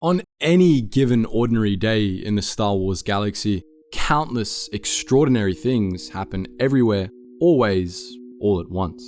On any given ordinary day in the Star Wars galaxy, countless extraordinary things happen everywhere, always, all at once.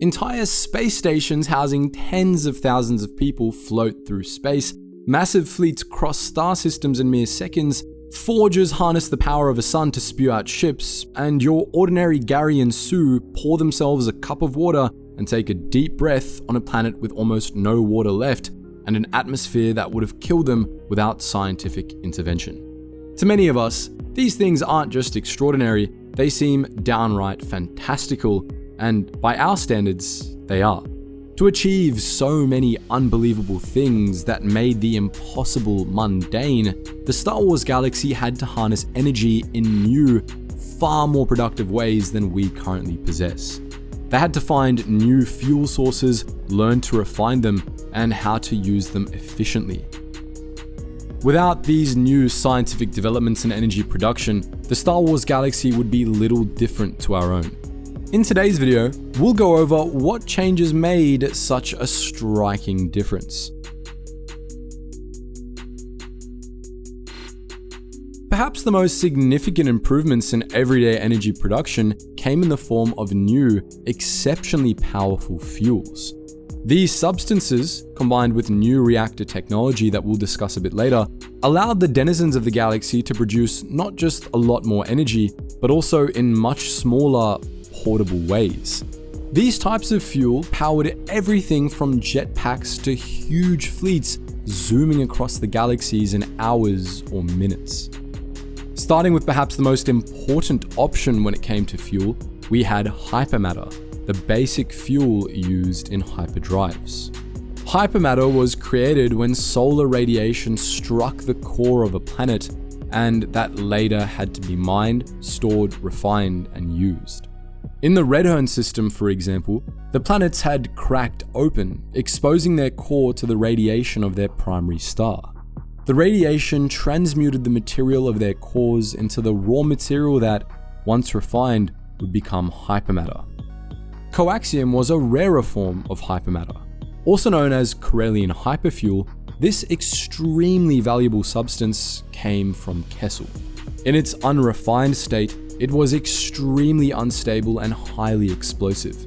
Entire space stations housing tens of thousands of people float through space, massive fleets cross star systems in mere seconds, forgers harness the power of a sun to spew out ships, and your ordinary Gary and Sue pour themselves a cup of water and take a deep breath on a planet with almost no water left, and an atmosphere that would have killed them without scientific intervention. To many of us, these things aren't just extraordinary, they seem downright fantastical, and by our standards, they are. To achieve so many unbelievable things that made the impossible mundane, the Star Wars galaxy had to harness energy in new, far more productive ways than we currently possess. They had to find new fuel sources, learn to refine them, and how to use them efficiently. Without these new scientific developments in energy production, the Star Wars galaxy would be little different to our own. In today's video, we'll go over what changes made such a striking difference. Perhaps the most significant improvements in everyday energy production came in the form of new, exceptionally powerful fuels. These substances, combined with new reactor technology that we'll discuss a bit later, allowed the denizens of the galaxy to produce not just a lot more energy, but also in much smaller, portable ways. These types of fuel powered everything from jetpacks to huge fleets zooming across the galaxies in hours or minutes. Starting with perhaps the most important option when it came to fuel, we had hypermatter, the basic fuel used in hyperdrives. Hypermatter was created when solar radiation struck the core of a planet, and that later had to be mined, stored, refined, and used. In the Redhorn system, for example, the planets had cracked open, exposing their core to the radiation of their primary star. The radiation transmuted the material of their cores into the raw material that, once refined, would become hypermatter. Coaxium was a rarer form of hypermatter. Also known as Corellian hyperfuel, this extremely valuable substance came from Kessel. In its unrefined state, it was extremely unstable and highly explosive.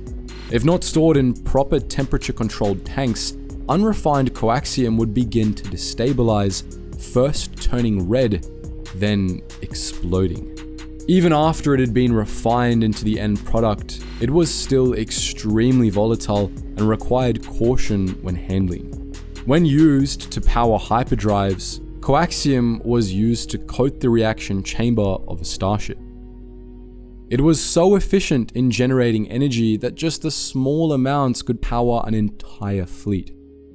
If not stored in proper temperature-controlled tanks, unrefined coaxium would begin to destabilize, first turning red, then exploding. Even after it had been refined into the end product, it was still extremely volatile and required caution when handling. When used to power hyperdrives, coaxium was used to coat the reaction chamber of a starship. It was so efficient in generating energy that just the small amounts could power an entire fleet.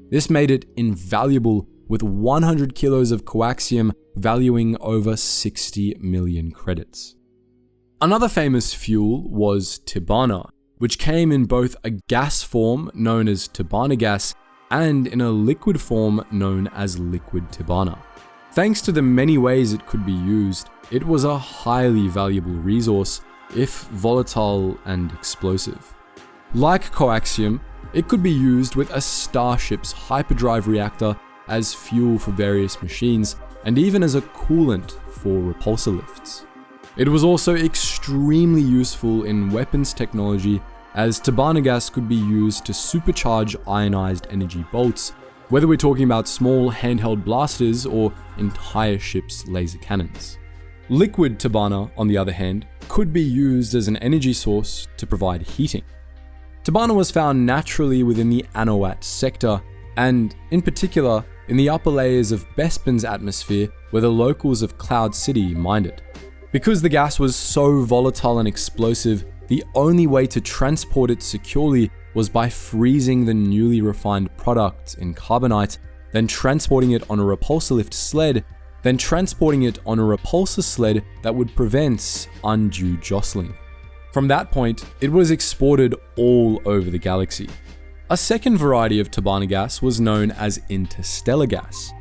This made it invaluable, with 100 kilos of coaxium valuing over 60 million credits. Another famous fuel was Tibanna, which came in both a gas form known as Tibanna gas and in a liquid form known as liquid Tibanna. Thanks to the many ways it could be used, it was a highly valuable resource, if volatile and explosive. Like coaxium, it could be used with a starship's hyperdrive reactor as fuel for various machines, and even as a coolant for repulsor lifts. It was also extremely useful in weapons technology, as Tibanna gas could be used to supercharge ionized energy bolts, whether we're talking about small handheld blasters or entire ships' laser cannons. Liquid Tibanna, on the other hand, could be used as an energy source to provide heating. Tibanna was found naturally within the Anowat sector, and in particular in the upper layers of Bespin's atmosphere where the locals of Cloud City mined it. Because the gas was so volatile and explosive, the only way to transport it securely was by freezing the newly refined product in carbonite, then transporting it on a repulsor lift sled, then transporting it on a repulsor sled that would prevent undue jostling. From that point, it was exported all over the galaxy. A second variety of Tibanna gas was known as interstellar gas.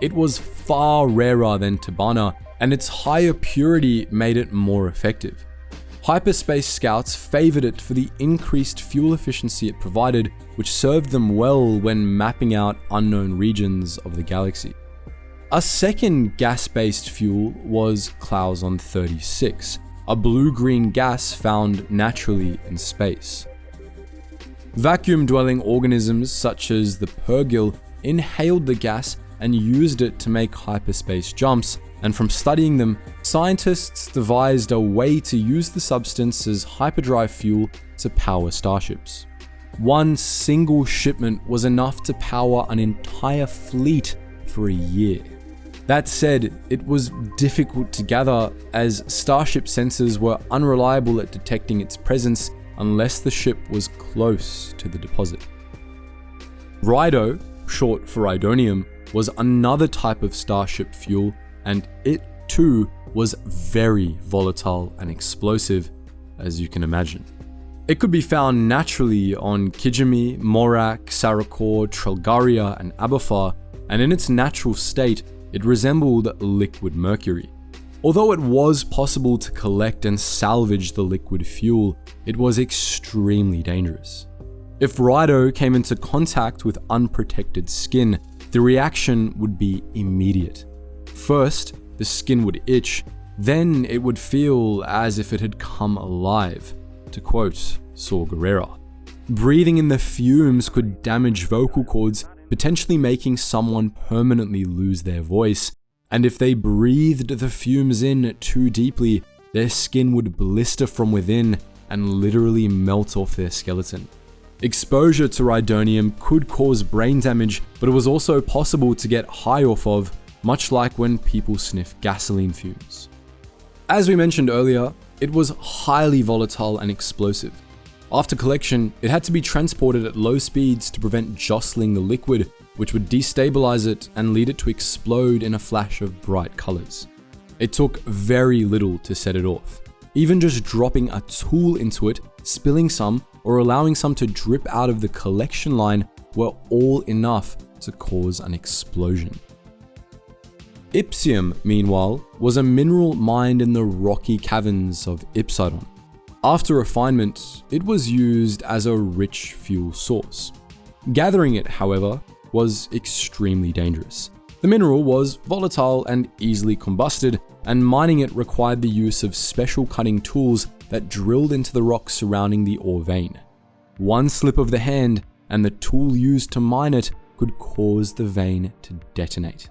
It was far rarer than Tibanna, and its higher purity made it more effective. Hyperspace scouts favored it for the increased fuel efficiency it provided, which served them well when mapping out unknown regions of the galaxy. A second gas-based fuel was Clauson 36, a blue-green gas found naturally in space. Vacuum-dwelling organisms such as the purrgil inhaled the gas and used it to make hyperspace jumps, and from studying them, scientists devised a way to use the substance as hyperdrive fuel to power starships. One single shipment was enough to power an entire fleet for a year. That said, it was difficult to gather as starship sensors were unreliable at detecting its presence unless the ship was close to the deposit. Rido, short for Ridonium, was another type of starship fuel, and it too was very volatile and explosive, as you can imagine. It could be found naturally on Kijimi, Morak, Sarakor, Trelgaria, and Abathar, and in its natural state, it resembled liquid mercury. Although it was possible to collect and salvage the liquid fuel, it was extremely dangerous. If Rido came into contact with unprotected skin, the reaction would be immediate. First, the skin would itch, then it would feel as if it had come alive, to quote Saw Gerrera. Breathing in the fumes could damage vocal cords, potentially making someone permanently lose their voice, and if they breathed the fumes in too deeply, their skin would blister from within and literally melt off their skeleton. Exposure to Ridonium could cause brain damage, but it was also possible to get high off of, much like when people sniff gasoline fumes. As we mentioned earlier, it was highly volatile and explosive. After collection, it had to be transported at low speeds to prevent jostling the liquid, which would destabilize it and lead it to explode in a flash of bright colors. It took very little to set it off. Even just dropping a tool into it, spilling some, or allowing some to drip out of the collection line were all enough to cause an explosion. Ipsium, meanwhile, was a mineral mined in the rocky caverns of Ipsidon. After refinement, it was used as a rich fuel source. Gathering it, however, was extremely dangerous. The mineral was volatile and easily combusted, and mining it required the use of special cutting tools that drilled into the rock surrounding the ore vein. One slip of the hand, and the tool used to mine it could cause the vein to detonate.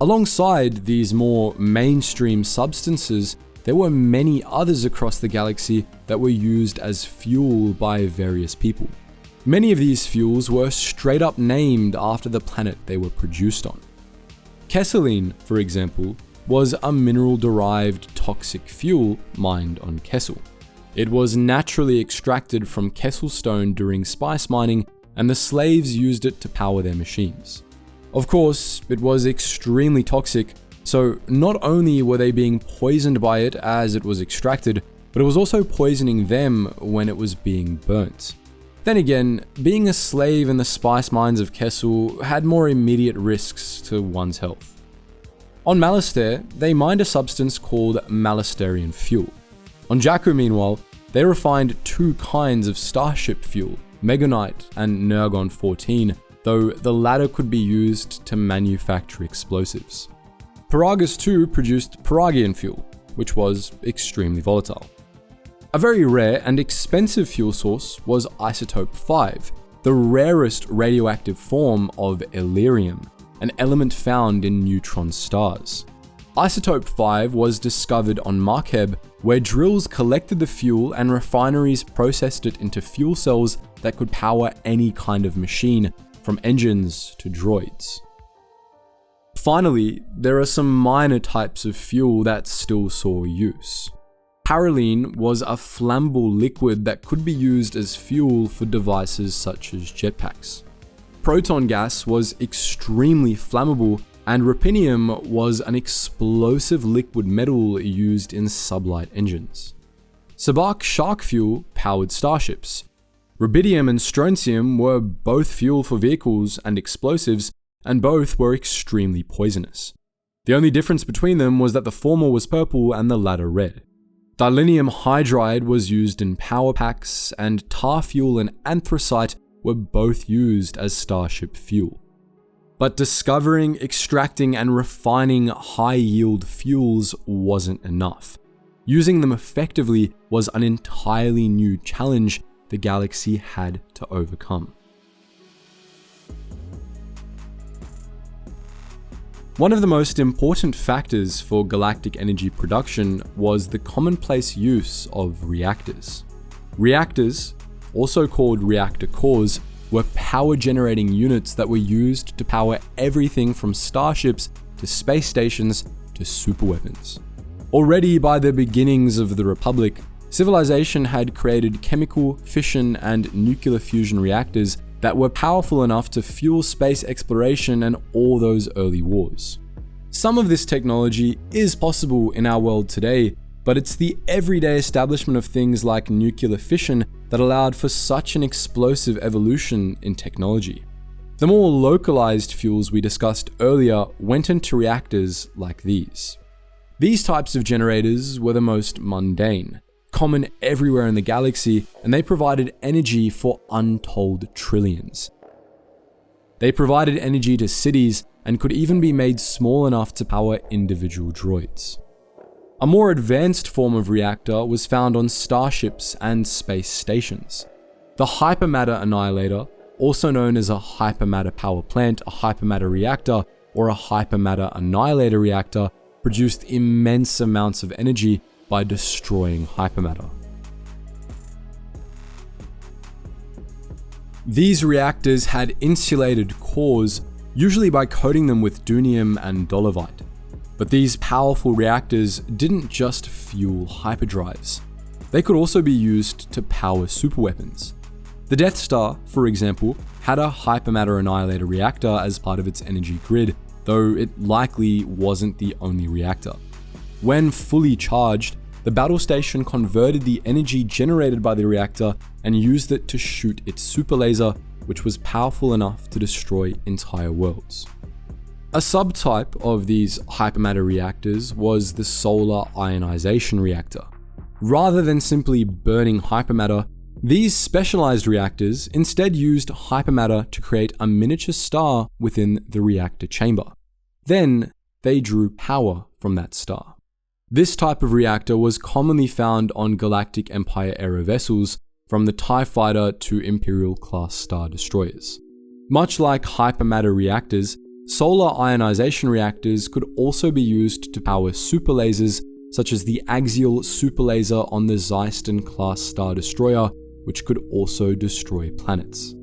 Alongside these more mainstream substances, there were many others across the galaxy that were used as fuel by various people. Many of these fuels were straight up named after the planet they were produced on. Kesseline, for example, was a mineral-derived toxic fuel mined on Kessel. It was naturally extracted from Kessel stone during spice mining, and the slaves used it to power their machines. Of course, it was extremely toxic, so not only were they being poisoned by it as it was extracted, but it was also poisoning them when it was being burnt. Then again, being a slave in the spice mines of Kessel had more immediate risks to one's health. On Malastare, they mined a substance called Malastarian fuel. On Jakku, meanwhile, they refined two kinds of starship fuel, Megonite and Nergon-14, though the latter could be used to manufacture explosives. Paragus too produced Paragian fuel, which was extremely volatile. A very rare and expensive fuel source was Isotope 5, the rarest radioactive form of Elerium, an element found in neutron stars. Isotope 5 was discovered on Markheb, where drills collected the fuel and refineries processed it into fuel cells that could power any kind of machine, from engines to droids. Finally, there are some minor types of fuel that still saw use. Paraline was a flammable liquid that could be used as fuel for devices such as jetpacks. Proton gas was extremely flammable, and ruthenium was an explosive liquid metal used in sublight engines. Sabak shark fuel powered starships. Rubidium and strontium were both fuel for vehicles and explosives, and both were extremely poisonous. The only difference between them was that the former was purple and the latter red. Dilinium hydride was used in power packs, and tar fuel and anthracite were both used as starship fuel. But discovering, extracting, and refining high-yield fuels wasn't enough. Using them effectively was an entirely new challenge the galaxy had to overcome. One of the most important factors for galactic energy production was the commonplace use of reactors. Reactors, also called reactor cores, were power-generating units that were used to power everything from starships to space stations to superweapons. Already by the beginnings of the Republic, civilization had created chemical, fission, and nuclear fusion reactors that were powerful enough to fuel space exploration and all those early wars. Some of this technology is possible in our world today, but it's the everyday establishment of things like nuclear fission that allowed for such an explosive evolution in technology. The more localized fuels we discussed earlier went into reactors like these. These types of generators were the most mundane, common everywhere in the galaxy, and they provided energy for untold trillions. They provided energy to cities and could even be made small enough to power individual droids. A more advanced form of reactor was found on starships and space stations. The hypermatter annihilator, also known as a hypermatter power plant, a hypermatter reactor, or a hypermatter annihilator reactor, produced immense amounts of energy by destroying hypermatter. These reactors had insulated cores, usually by coating them with dunium and dolomite. But these powerful reactors didn't just fuel hyperdrives. They could also be used to power superweapons. The Death Star, for example, had a hypermatter annihilator reactor as part of its energy grid, though it likely wasn't the only reactor. When fully charged, the battle station converted the energy generated by the reactor and used it to shoot its super laser, which was powerful enough to destroy entire worlds. A subtype of these hypermatter reactors was the solar ionization reactor. Rather than simply burning hypermatter, these specialized reactors instead used hypermatter to create a miniature star within the reactor chamber. Then, they drew power from that star. This type of reactor was commonly found on Galactic Empire-era vessels, from the TIE Fighter to Imperial-class Star Destroyers. Much like hypermatter reactors, solar ionization reactors could also be used to power super lasers, such as the axial super laser on the Zeiston-class Star Destroyer, which could also destroy planets.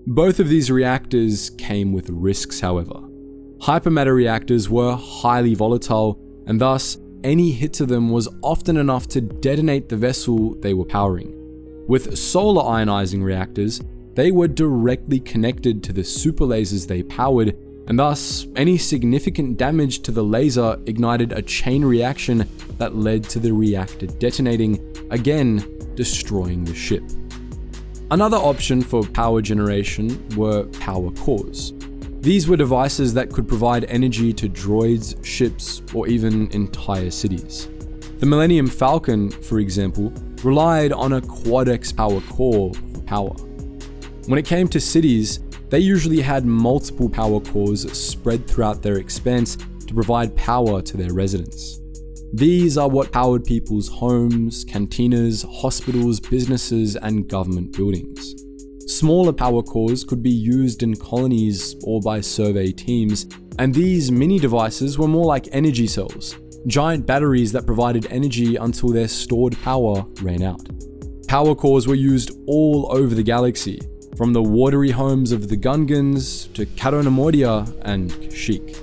Both of these reactors came with risks, however. Hypermatter reactors were highly volatile, and thus any hit to them was often enough to detonate the vessel they were powering. With solar ionizing reactors, they were directly connected to the super lasers they powered, and thus any significant damage to the laser ignited a chain reaction that led to the reactor detonating, again destroying the ship. Another option for power generation were power cores. These were devices that could provide energy to droids, ships, or even entire cities. The Millennium Falcon, for example, relied on a quad-X power core for power. When it came to cities, they usually had multiple power cores spread throughout their expanse to provide power to their residents. These are what powered people's homes, cantinas, hospitals, businesses, and government buildings. Smaller power cores could be used in colonies or by survey teams, and these mini devices were more like energy cells, giant batteries that provided energy until their stored power ran out. Power cores were used all over the galaxy, from the watery homes of the Gungans to Katonamodia and Kashyyyk.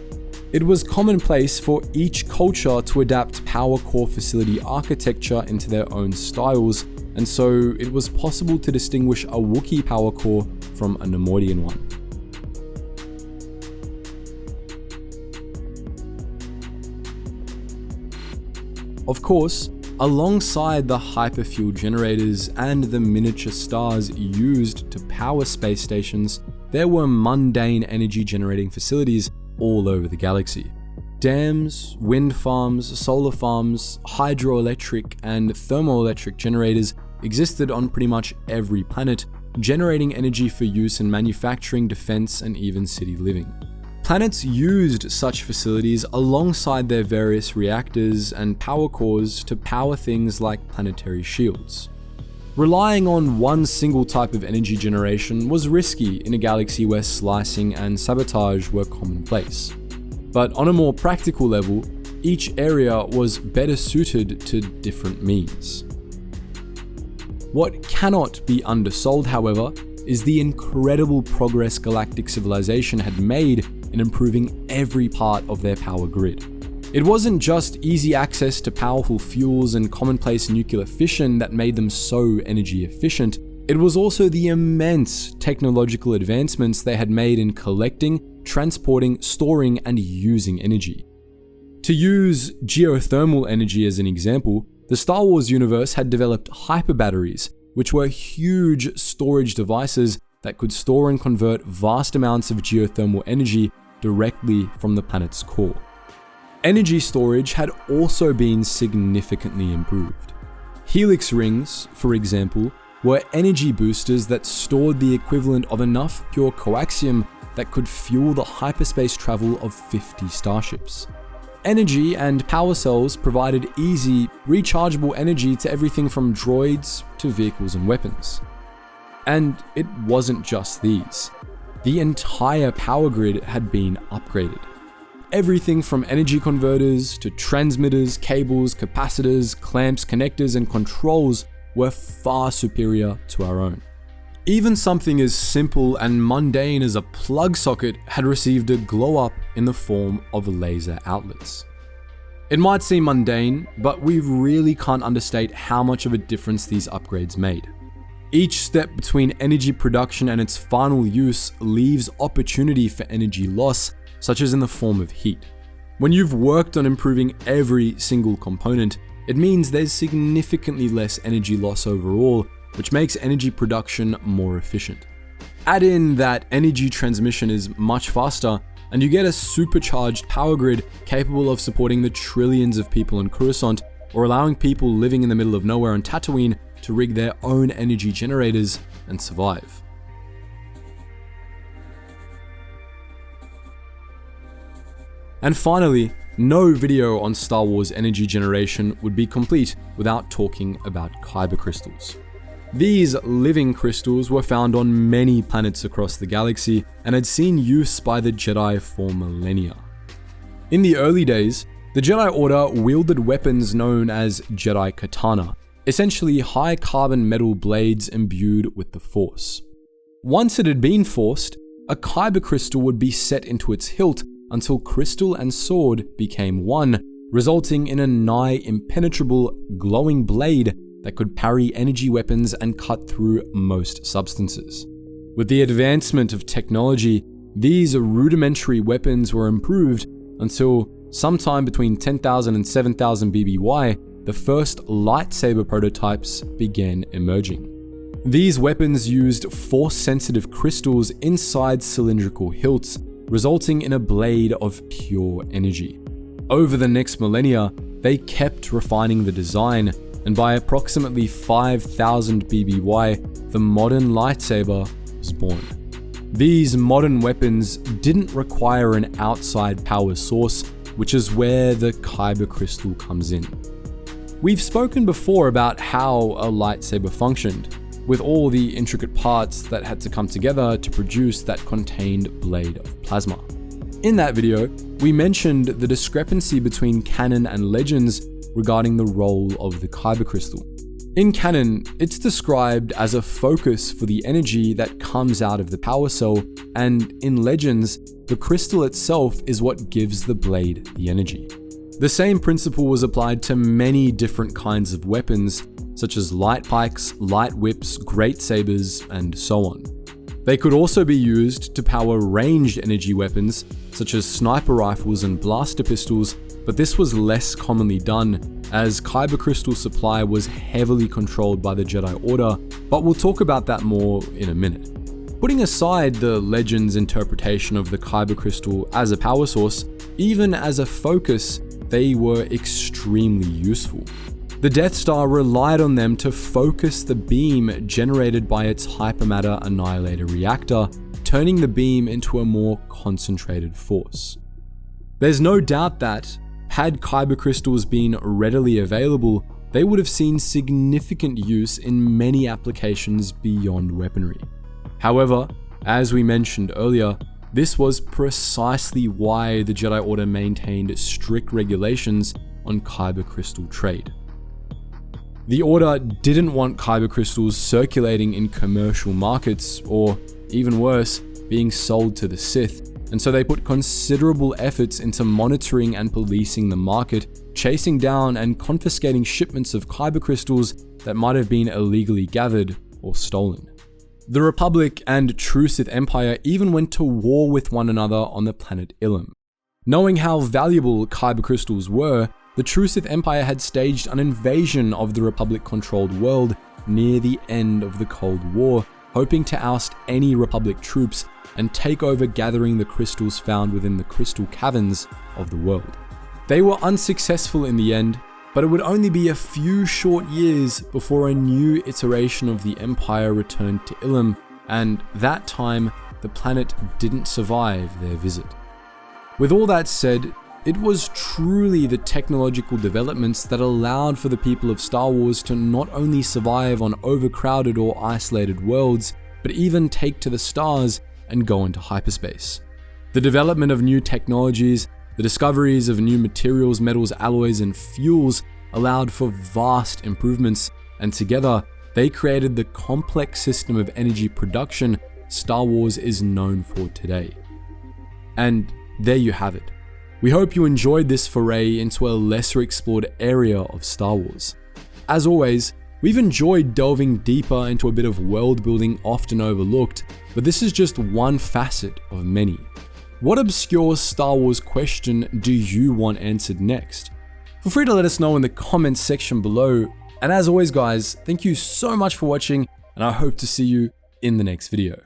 It was commonplace for each culture to adapt power core facility architecture into their own styles, and so it was possible to distinguish a Wookiee power core from a Nemoidian one. Of course, alongside the hyperfuel generators and the miniature stars used to power space stations, there were mundane energy generating facilities all over the galaxy. Dams, wind farms, solar farms, hydroelectric and thermoelectric generators existed on pretty much every planet, generating energy for use in manufacturing, defense, and even city living. Planets used such facilities alongside their various reactors and power cores to power things like planetary shields. Relying on one single type of energy generation was risky in a galaxy where slicing and sabotage were commonplace. But on a more practical level, each area was better suited to different means. What cannot be undersold, however, is the incredible progress galactic civilization had made in improving every part of their power grid. It wasn't just easy access to powerful fuels and commonplace nuclear fission that made them so energy efficient, it was also the immense technological advancements they had made in collecting, transporting, storing, and using energy. To use geothermal energy as an example, the Star Wars universe had developed hyper batteries, which were huge storage devices that could store and convert vast amounts of geothermal energy directly from the planet's core. Energy storage had also been significantly improved. Helix rings, for example, were energy boosters that stored the equivalent of enough pure coaxium that could fuel the hyperspace travel of 50 starships. Energy and power cells provided easy, rechargeable energy to everything from droids to vehicles and weapons. And it wasn't just these. The entire power grid had been upgraded. Everything from energy converters to transmitters, cables, capacitors, clamps, connectors, and controls were far superior to our own. Even something as simple and mundane as a plug socket had received a glow up in the form of laser outlets. It might seem mundane, but we really can't understate how much of a difference these upgrades made. Each step between energy production and its final use leaves opportunity for energy loss, such as in the form of heat. When you've worked on improving every single component, it means there's significantly less energy loss overall, which makes energy production more efficient. Add in that energy transmission is much faster, and you get a supercharged power grid capable of supporting the trillions of people on Coruscant, or allowing people living in the middle of nowhere on Tatooine to rig their own energy generators and survive. And finally, no video on Star Wars energy generation would be complete without talking about Kyber Crystals. These living crystals were found on many planets across the galaxy and had seen use by the Jedi for millennia. In the early days, the Jedi Order wielded weapons known as Jedi Katana, essentially high carbon metal blades imbued with the Force. Once it had been forced, a Kyber crystal would be set into its hilt until crystal and sword became one, resulting in a nigh impenetrable, glowing blade that could parry energy weapons and cut through most substances. With the advancement of technology, these rudimentary weapons were improved until sometime between 10,000 and 7,000 BBY, the first lightsaber prototypes began emerging. These weapons used force-sensitive crystals inside cylindrical hilts, resulting in a blade of pure energy. Over the next millennia, they kept refining the design, and by approximately 5,000 BBY, the modern lightsaber was born. These modern weapons didn't require an outside power source, which is where the Kyber crystal comes in. We've spoken before about how a lightsaber functioned, with all the intricate parts that had to come together to produce that contained blade of plasma. In that video, we mentioned the discrepancy between canon and legends regarding the role of the Kyber crystal. In canon, it's described as a focus for the energy that comes out of the power cell, and in legends, the crystal itself is what gives the blade the energy. The same principle was applied to many different kinds of weapons, such as light pikes, light whips, great sabers, and so on. They could also be used to power ranged energy weapons, such as sniper rifles and blaster pistols, but this was less commonly done, as Kyber crystal supply was heavily controlled by the Jedi Order, but we'll talk about that more in a minute. Putting aside the legend's interpretation of the Kyber crystal as a power source, even as a focus, they were extremely useful. The Death Star relied on them to focus the beam generated by its hypermatter annihilator reactor, turning the beam into a more concentrated force. There's no doubt that, had Kyber crystals been readily available, they would have seen significant use in many applications beyond weaponry. However, as we mentioned earlier, this was precisely why the Jedi Order maintained strict regulations on Kyber crystal trade. The Order didn't want Kyber crystals circulating in commercial markets, or even worse, being sold to the Sith, and so they put considerable efforts into monitoring and policing the market, chasing down and confiscating shipments of Kyber crystals that might have been illegally gathered or stolen. The Republic and True Sith Empire even went to war with one another on the planet Ilum. Knowing how valuable Kyber crystals were, the True Sith Empire had staged an invasion of the Republic-controlled world near the end of the Cold War, hoping to oust any Republic troops and take over gathering the crystals found within the crystal caverns of the world. They were unsuccessful in the end, but it would only be a few short years before a new iteration of the Empire returned to Ilum, and that time, the planet didn't survive their visit. With all that said, it was truly the technological developments that allowed for the people of Star Wars to not only survive on overcrowded or isolated worlds, but even take to the stars and go into hyperspace. The development of new technologies, the discoveries of new materials, metals, alloys, and fuels allowed for vast improvements, and together, they created the complex system of energy production Star Wars is known for today. And there you have it. We hope you enjoyed this foray into a lesser explored area of Star Wars. As always, we've enjoyed delving deeper into a bit of world building often overlooked, but this is just one facet of many. What obscure Star Wars question do you want answered next? Feel free to let us know in the comments section below, and as always guys, thank you so much for watching, and I hope to see you in the next video.